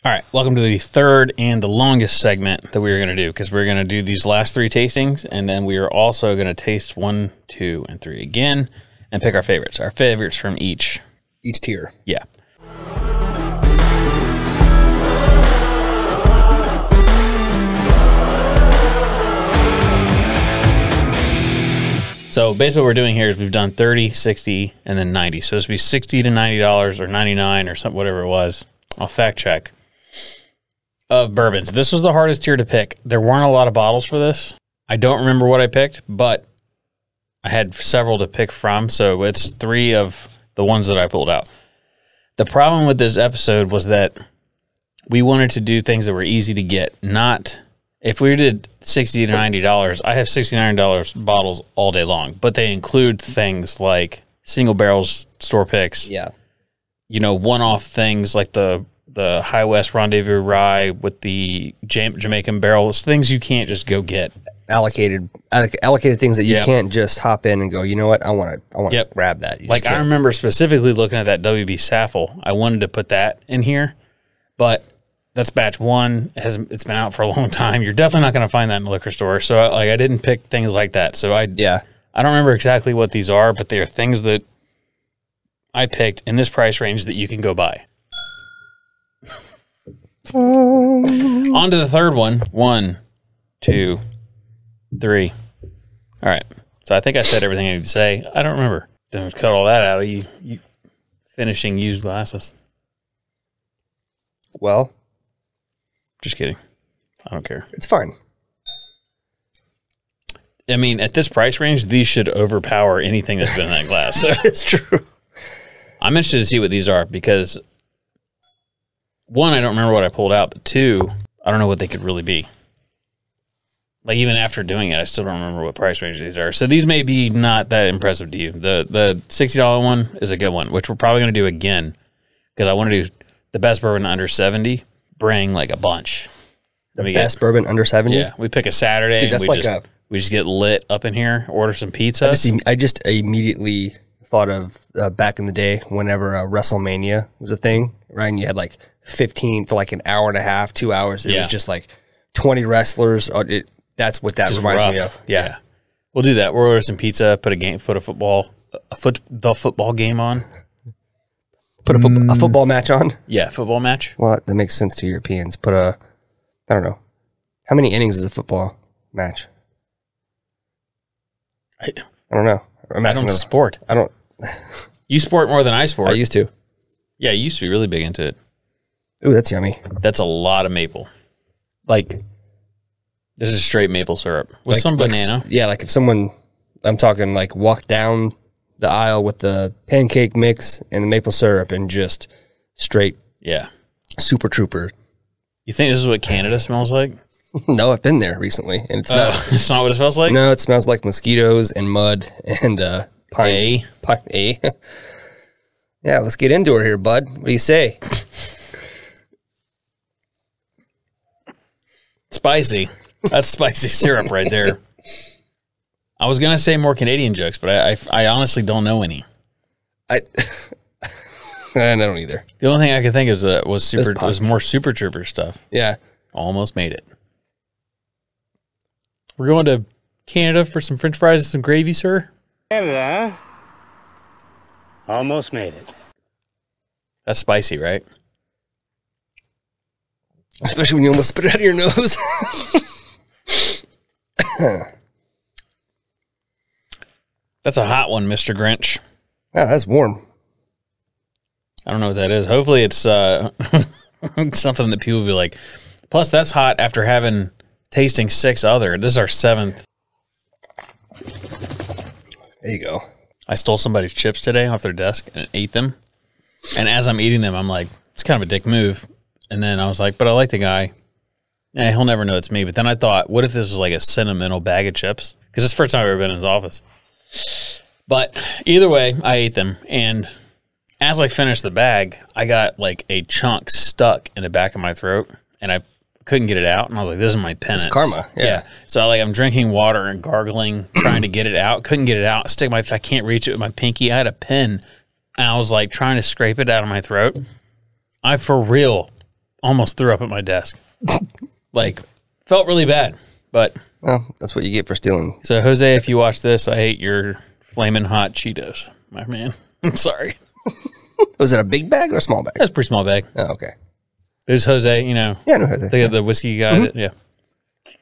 All right, welcome to the third and the longest segment that we are going to do, because we're going to do these last three tastings, and then we are also going to taste 1, 2, and 3 again and pick our favorites from each tier. Yeah. So basically what we're doing here is we've done 30, 60, and then 90. So this would be $60 to $90 or 99 or something, whatever it was. I'll fact check. Of bourbons. This was the hardest tier to pick. There weren't a lot of bottles for this. I don't remember what I picked, but I had several to pick from, so it's 3 of the ones that I pulled out. The problem with this episode was that we wanted to do things that were easy to get, not... If we did $60 to $90, I have $69 bottles all day long, but they include things like single barrels, store picks. Yeah. You know, one-off things like the High West Rendezvous Rye with the Jamaican barrels, things you can't just go get. Allocated things that you can't just hop in and go, you know what, I want to grab that. Like I remember specifically looking at that WB Saffel. I wanted to put that in here, but that's batch 1. It's been out for a long time. You're definitely not going to find that in the liquor store. So I didn't pick things like that. So I don't remember exactly what these are, but they are things that I picked in this price range that you can go buy. On to the third one. 1, 2, 3. All right. So I think I said everything I need to say. I don't remember. Then cut all that out of you finishing used glasses. Well, just kidding. I don't care. It's fine. I mean, at this price range, these should overpower anything that's been in that glass. So it's true. I'm interested to see what these are because 1, I don't remember what I pulled out, but 2, I don't know what they could really be. Like even after doing it, I still don't remember what price range these are. So these may be not that impressive to you. The $60 one is a good one, which we're probably going to do again because I want to do the best bourbon under 70. Bring like a bunch. The best bourbon under 70? Yeah, we pick a Saturday. Dude, that's we just get lit up in here, order some pizza. I just immediately thought of back in the day whenever WrestleMania was a thing, right? And you had like 15 for like an hour and a half, 2 hours. It was just like 20 wrestlers. That's what that reminds me of. Yeah. We'll do that. We'll order some pizza, put the football game on. Put a football match on? Yeah, football match. Well, that makes sense to Europeans. I don't know. How many innings is a football match? I don't know. I don't sport. I don't. You sport more than I sport. I used to. Yeah, you used to be really big into it. Ooh, that's yummy. That's a lot of maple. Like, this is straight maple syrup with some banana. Yeah, like if someone, I'm talking like walk down the aisle with the pancake mix and the maple syrup and just straight Super Trooper. You think this is what Canada smells like? No, I've been there recently and it's not. It's not what it smells like? No, it smells like mosquitoes and mud and pine. Yeah, let's get into it here, bud. What do you say? Spicy. That's spicy syrup right there. I was gonna say more Canadian jokes, but I honestly don't know any. I don't either. The only thing I could think of was more Super Trooper stuff. Yeah, almost made it. We're going to Canada for some French fries and some gravy, sir. Canada, almost made it. That's spicy, right? Especially when you almost spit it out of your nose. That's a hot one, Mr. Grinch. Yeah, that's warm. I don't know what that is. Hopefully it's something that people will be like. Plus, that's hot after tasting 6 other. This is our 7th. There you go. I stole somebody's chips today off their desk and ate them. And as I'm eating them, I'm like, it's kind of a dick move. And then I was like, but I like the guy. He'll never know it's me. But then I thought, what if this was like a sentimental bag of chips? Because it's the first time I've ever been in his office. But either way, I ate them. And as I finished the bag, I got like a chunk stuck in the back of my throat. And I couldn't get it out. And I was like, this is my penance. It's karma. Yeah. So I'm drinking water and gargling, trying to get it out. Couldn't get it out. I can't reach it with my pinky. I had a pen. And I was like trying to scrape it out of my throat. I for real almost threw up at my desk. Like, felt really bad. But well, that's what you get for stealing. So, Jose, if you watch this, I hate your flaming hot Cheetos, my man. I'm sorry. Was it a big bag or a small bag? That's a pretty small bag. Oh, okay. There's Jose, you know. Yeah, no, Jose. The whiskey guy. Yeah.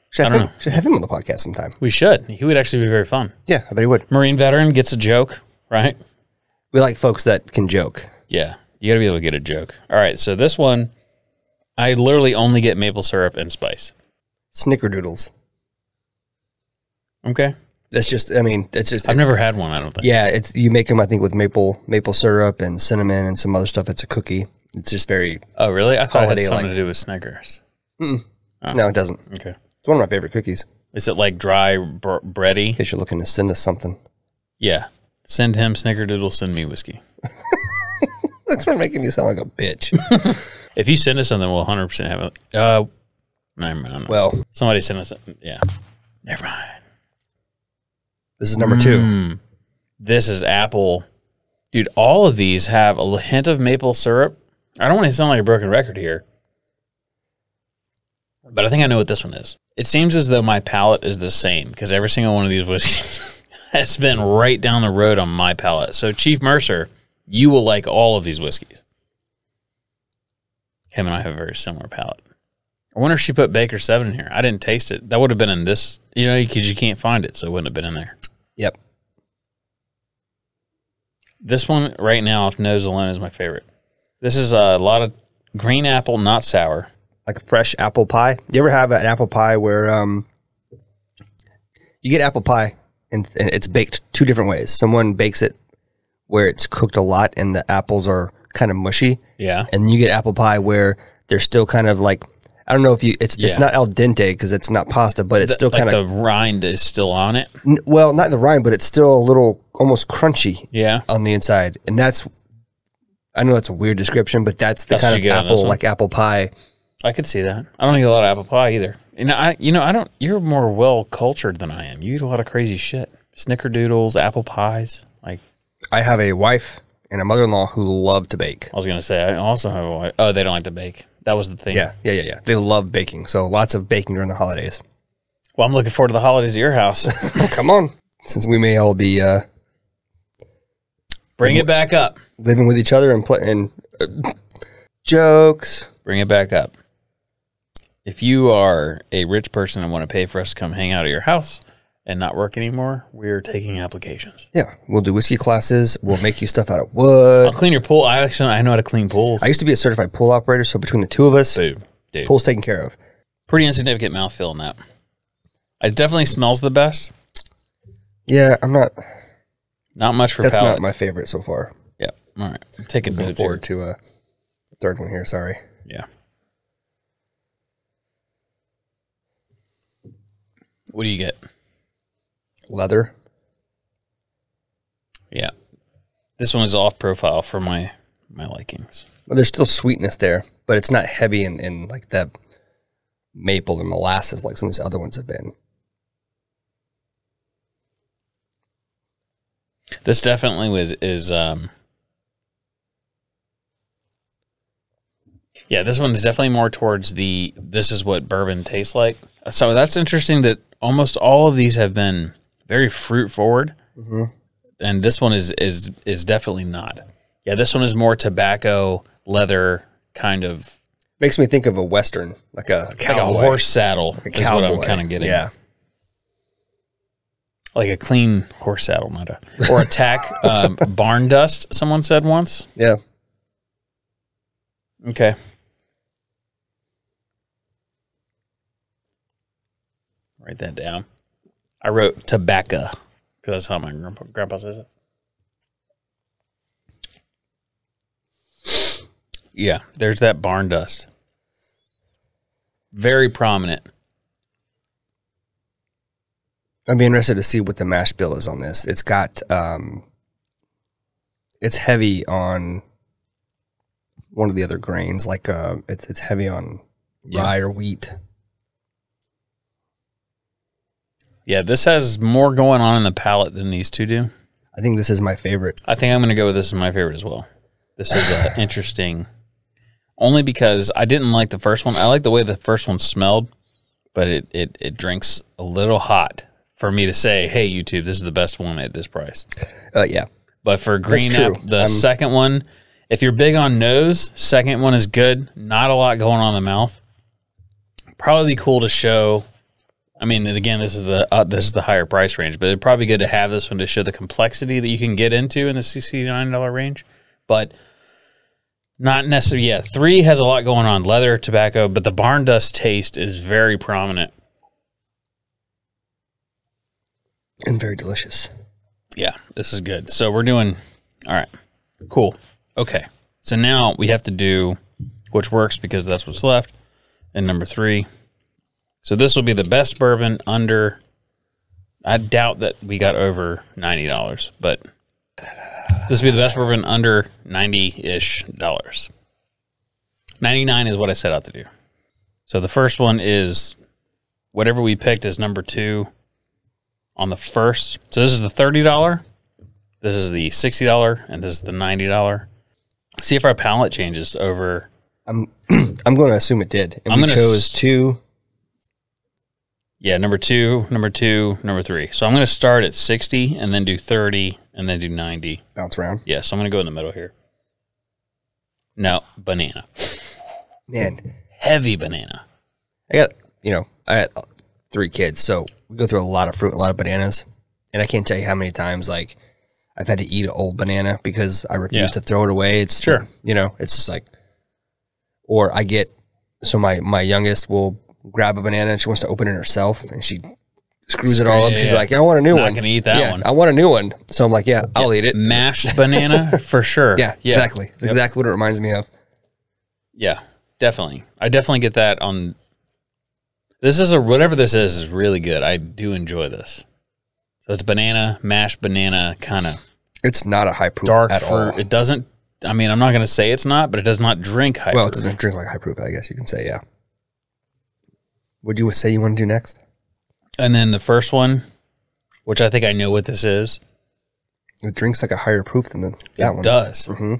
Should have him on the podcast sometime. We should. He would actually be very fun. Yeah, I bet he would. Marine veteran gets a joke, right? We like folks that can joke. Yeah. You got to be able to get a joke. All right. So this one, I literally only get maple syrup and spice. Snickerdoodles. Okay. That's just, I mean, it's just. I've never had one, I don't think. Yeah, you make them, I think, with maple syrup and cinnamon and some other stuff. It's a cookie. It's just very. Oh, really? I thought it had something holiday-like. to do with Snickers. Oh. No, it doesn't. Okay. It's one of my favorite cookies. Is it like dry bready? In case you're looking to send us something. Yeah. Send him Snickerdoodle, send me whiskey. That's for making you sound like a bitch. If you send us something, we'll 100% have it. Never mind. Well. Somebody send us something. Yeah. Never mind. This is number 2. This is apple. Dude, all of these have a hint of maple syrup. I don't want to sound like a broken record here, but I think I know what this one is. It seems as though my palate is the same because every single one of these whiskeys has been right down the road on my palate. So, Chief Mercer, you will like all of these whiskeys. Him and I have a very similar palate. I wonder if she put Baker 7 in here. I didn't taste it. That would have been in this, you know, because you can't find it, so it wouldn't have been in there. Yep. This one right now, off nose alone, is my favorite. This is a lot of green apple, not sour. Like a fresh apple pie. You ever have an apple pie where you get apple pie and it's baked 2 different ways. Someone bakes it where it's cooked a lot and the apples are kind of mushy. Yeah. And then you get apple pie where they're still kind of like, I don't know if it's not al dente because it's not pasta, but it's still kind of the rind is still on it. Well, not the rind, but it's still a little almost crunchy. Yeah. On the inside, and that's, I know that's a weird description, but that's the kind of apple, like apple pie. I could see that. I don't eat a lot of apple pie either. I don't. You're more well cultured than I am. You eat a lot of crazy shit. Snickerdoodles, apple pies. Like, I have a wife and a mother-in-law who love to bake. I was gonna say I also have a wife. Oh, they don't like to bake. That was the thing. Yeah. They love baking, so lots of baking during the holidays. Well, I'm looking forward to the holidays at your house. Come on, since we may all be bring it back up. Living with each other and playing jokes. Bring it back up. If you are a rich person and want to pay for us to come hang out at your house and not work anymore, we're taking applications. Yeah, we'll do whiskey classes. We'll make you stuff out of wood. I'll clean your pool. I know how to clean pools. I used to be a certified pool operator, so between the two of us, Dude. pool's taken care of. Pretty insignificant mouthfeel in that. It definitely smells the best. Yeah, I'm not. Not much for That's palate. not my favorite so far. Yeah. All right. I'm taking Looking notes forward here. to a third one here. Sorry. Yeah. What do you get? Leather. Yeah. This one is off profile for my likings. Well, there's still sweetness there, but it's not heavy in like that maple and molasses like some of these other ones have been. This definitely this one is definitely more towards this is what bourbon tastes like. So that's interesting that almost all of these have been very fruit forward. Mm-hmm. And this one is definitely not. Yeah, this one is more tobacco, leather kind of. Makes me think of a Western, like a cowboy. Like a horse saddle like is what I'm kind of getting. Yeah. Like a clean horse saddle, or a tack barn dust, someone said once. Yeah. Okay. Write that down. I wrote tobacco because that's how my grandpa says it. Yeah, there's that barn dust. Very prominent. I'd be interested to see what the mash bill is on this. It's got, it's heavy on one of the other grains, like it's heavy on rye or wheat. Yeah, this has more going on in the palate than these two do. I think this is my favorite. I think I'm going to go with this as my favorite as well. This is interesting. only because I didn't like the first one. I like the way the first one smelled, but it drinks a little hot for me to say, hey, YouTube, this is the best one at this price. Yeah. But for Green Apple, the second one, if you're big on nose, second one is good. Not a lot going on in the mouth. Probably be cool to show. I mean, again, this is the higher price range, but it'd probably be good to have this one to show the complexity that you can get into in the $69 range. But not necessarily. Yeah, 3 has a lot going on. Leather, tobacco, but the barn dust taste is very prominent. And very delicious. Yeah, this is good. So we're doing, all right, cool. Okay, so now we have to do, which works because that's what's left, and number 3. So this will be the best bourbon under, I doubt that we got over $90, but this will be the best bourbon under $90-ish. 99 is what I set out to do. So the first one is whatever we picked as number 2 on the first. So this is the $30, this is the $60, and this is the $90. See if our palate changes over. I'm going to assume it did. And we chose 2. Yeah, number 2, number 2, number 3. So I'm going to start at 60 and then do 30 and then do 90. Bounce around. Yeah, so I'm going to go in the middle here. No, banana. Man. Heavy banana. I had 3 kids, so we go through a lot of fruit, a lot of bananas. And I can't tell you how many times, like, I've had to eat an old banana because I refuse to throw it away. It's sure. It's just like, or I get, so my youngest will grab a banana and she wants to open it herself and she screws it all up. She's like, I want a new one. Not going to eat that one. I want a new one. So I'm like, I'll eat it. Mashed banana for sure. Yeah, exactly. It's exactly what it reminds me of. Yeah, definitely. I definitely get that on. This is whatever this is really good. I do enjoy this. So it's banana, mashed banana, kind of. It's not a high proof dark at all. It doesn't. I mean, I'm not going to say it's not, but it does not drink high. Well, proof. It doesn't drink like high proof. I guess you can say, yeah. Would you say you want to do next? And then the first one, which I think I know what this is. It drinks like a higher proof than that one. It does. Mm-hmm.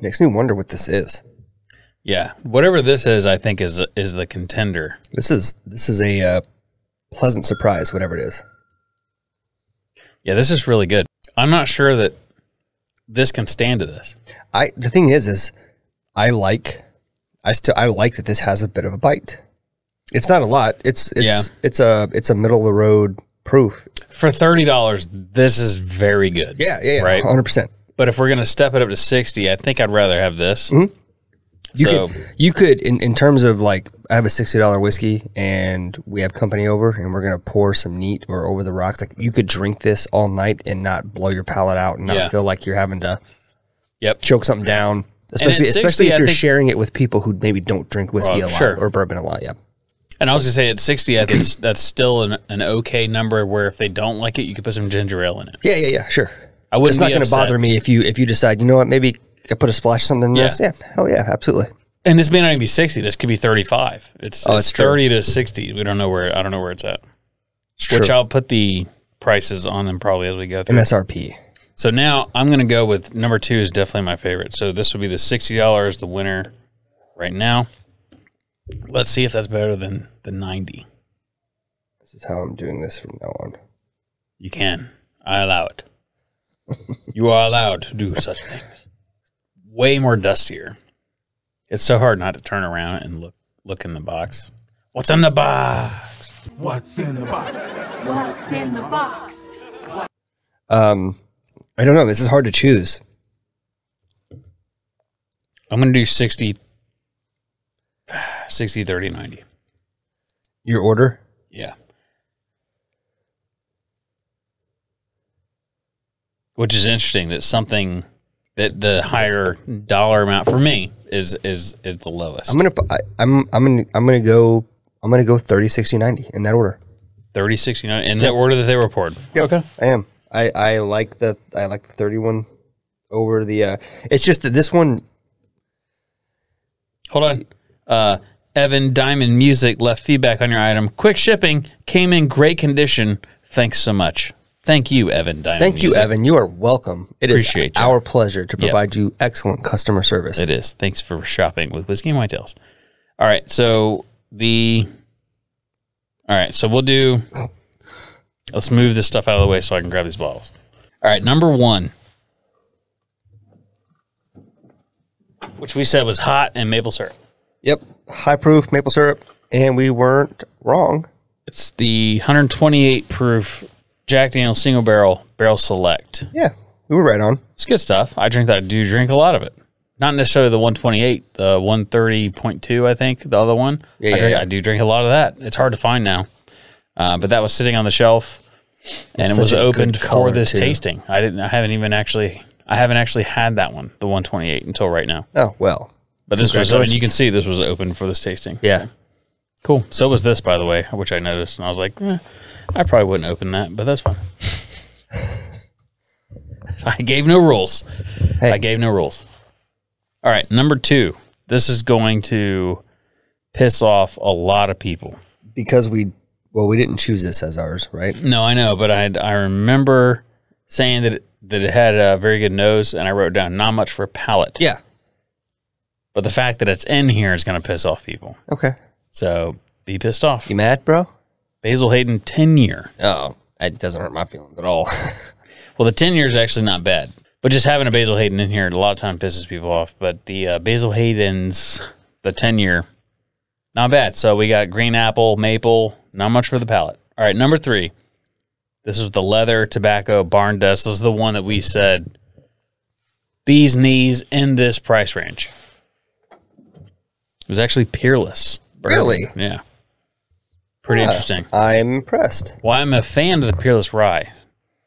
Makes me wonder what this is. Yeah, whatever this is, I think is the contender. This is a pleasant surprise, whatever it is. Yeah, this is really good. I'm not sure that this can stand to this. The thing is I like that this has a bit of a bite. It's not a lot. It's a middle of the road proof. For $30, this is very good. Yeah. Right? 100%. But if we're going to step it up to 60, I think I'd rather have this. Mm-hmm. You could in terms of like, I have a $60 whiskey and we have company over and we're going to pour some neat or over the rocks. Like, you could drink this all night and not blow your palate out and not feel like you're having to choke something down. Especially if you're sharing it with people who maybe don't drink whiskey a lot or bourbon a lot. Yeah. And I was going to say at 60, I think that's still an okay number where if they don't like it, you could put some ginger ale in it. Yeah, sure. It's not going to bother me if you decide, you know what, maybe I put a splash of something in this. Yeah, hell yeah, absolutely. And this may not even be 60. This could be 35. It's 30 to 60. I don't know where it's at. Which I'll put the prices on them probably as we go through. MSRP. So now I'm going to go with number 2 is definitely my favorite. So this would be the $60, the winner right now. Let's see if that's better than the 90. This is how I'm doing this from now on. You can. I allow it. You are allowed to do such things. Way more dustier. It's so hard not to turn around and look in the box. What's in the box? What's in the box? What's in the box? I don't know. This is hard to choose. I'm going to do 60, 30, 90. Your order? Yeah. Which is interesting that something that the higher dollar amount for me is the lowest. I'm gonna go 30, 60, 90 in that order. 30, 60, 90 in the order that they were poured. Yep. Okay. I am. I like the 31 over the it's just that this one. Hold on. Evan Diamond Music left feedback on your item. Quick shipping, came in great condition. Thanks so much. Thank you, Evan. Dino Thank you, Music. Evan. You are welcome. It is Appreciate you. our pleasure to provide you excellent customer service. It is. Thanks for shopping with Whiskey and Whitetails. All right, so we'll do. Let's move this stuff out of the way so I can grab these bottles. All right, number 1, which we said was hot and maple syrup. Yep. High proof maple syrup, and we weren't wrong. It's the 128 proof Jack Daniel's Single Barrel Select. Yeah, we were right on. It's good stuff. I do drink a lot of it. Not necessarily the 128, the 130.2, I think, the other one. I do drink a lot of that. It's hard to find now. But that was sitting on the shelf, and it was opened for this tasting. I haven't actually had that one, the 128, until right now. Oh, well. But this was, you can see this was open for this tasting. Yeah. Cool. So was this, by the way, which I noticed, and I was like, I probably wouldn't open that, but that's fine. I gave no rules. Hey. I gave no rules. All right, number 2. This is going to piss off a lot of people. Because we didn't choose this as ours, right? No, I know, but I remember saying that it had a very good nose, and I wrote down not much for palate. Yeah. But the fact that it's in here is going to piss off people. Okay. So be pissed off. You mad, bro? Basil Hayden 10-year. Oh, it doesn't hurt my feelings at all. Well, the 10-year is actually not bad. But just having a Basil Hayden in here a lot of time pisses people off. But the Basil Hayden's, the 10-year, not bad. So we got green apple, maple, not much for the palate. All right, number 3. This is the leather tobacco barn dust. This is the one that we said bee's knees in this price range. It was actually Peerless. Really? Yeah. Pretty interesting. I'm impressed. Well, I'm a fan of the Peerless Rye.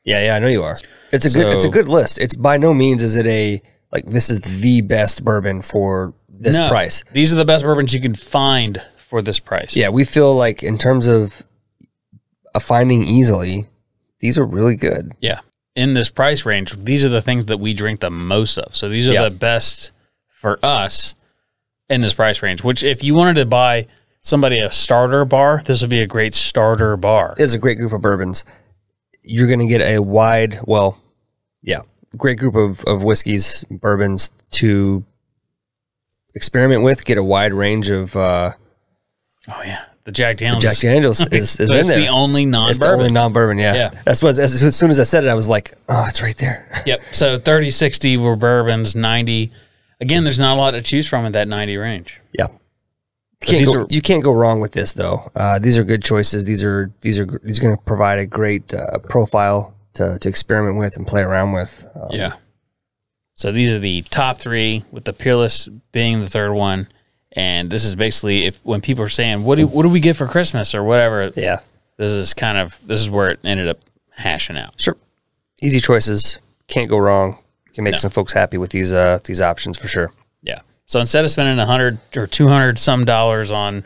Yeah, I know you are. It's a good list. It's by no means is it this is the best bourbon for this price. These are the best bourbons you can find for this price. Yeah, we feel like in terms of finding easily, these are really good. Yeah. In this price range, these are the things that we drink the most of. So these are the best for us in this price range, which if you wanted to buy somebody a starter bar, this would be a great starter bar. It's a great group of bourbons. You're going to get a great group of whiskeys, bourbons to experiment with, get a wide range of... the Jack Daniels. The Jack Daniels is in there. It's the only non-bourbon. It's the only non-bourbon, yeah. That's what, as soon as I said it, I was like, oh, it's right there. Yep. So 30, 60 were bourbons, 90. Again, there's not a lot to choose from in that 90 range. Yeah. You can't go wrong with this, though. These are good choices. These are going to provide a great profile to experiment with and play around with. So these are the top 3, with the Peerless being the third one. And this is basically when people are saying, what do we get for Christmas or whatever? Yeah. This is where it ended up hashing out. Sure. Easy choices. Can't go wrong. Can make some folks happy with these options for sure. Yeah. So instead of spending $100 or $200 some dollars on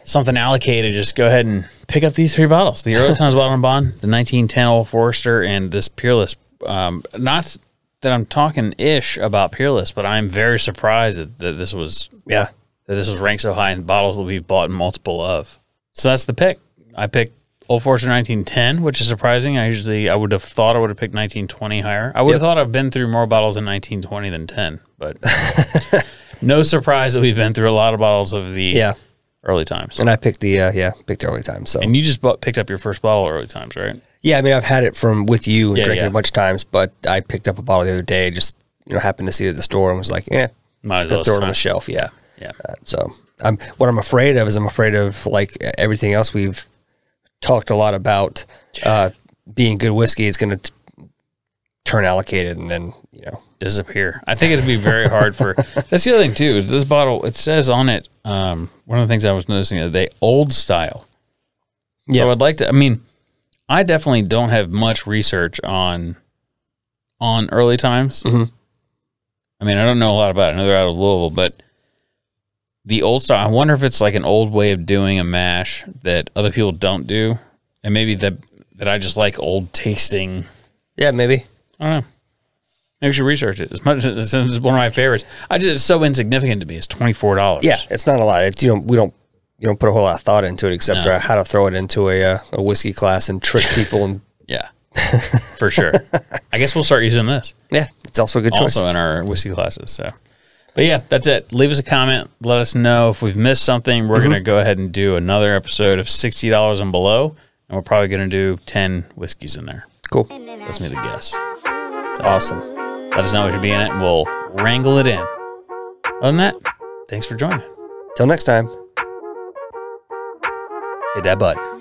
something allocated, just go ahead and pick up these 3 bottles: the Early Times Bottle and Bond, the 1910 Old Forester, and this Peerless. Not that I'm talking ish about Peerless, but I'm very surprised that this was ranked so high in bottles that we've bought multiple of. So that's the pick. I picked Old Forester 1910, which is surprising. I would have thought I would have picked 1920 higher. I would have thought I've been through more bottles in 1920 than 10, but no surprise that we've been through a lot of bottles of the Early Times. And I picked the Early Times. So, and you just picked up your first bottle of Early Times, right? Yeah, I mean, I've had it with you and drank it a bunch of times, but I picked up a bottle the other day, just happened to see it at the store and was like, might as well throw it on the shelf. Yeah. So what I'm afraid of is like everything else we've talked a lot about being good whiskey. It's going to turn allocated and then disappear. I think it'd be very hard for. That's the other thing too. Is this bottle? It says on it. One of the things I was noticing the other day, old style. Yeah. So I'd like to. I mean, I definitely don't have much research on Early Times. Mm-hmm. I mean, I don't know a lot about it. I know they're out of Louisville, but the old style, I wonder if it's like an old way of doing a mash that other people don't do, and maybe that I just like old tasting. Yeah, maybe. I don't know. Maybe we should research it. As much as it's one of my favorites, it's so insignificant to me. It's $24. Yeah, it's not a lot. We don't put a whole lot of thought into it except for how to throw it into a whiskey class and trick people and for sure. I guess we'll start using this. Yeah, it's also a good choice. Also in our whiskey classes. So, but yeah, that's it. Leave us a comment. Let us know if we've missed something. We're going to go ahead and do another episode of $60 and below, and we're probably going to do 10 whiskeys in there. Cool. That's me to guess. So, Awesome. let us know what should be in it, and we'll wrangle it in. Other than that, thanks for joining. Till next time. Hit that button.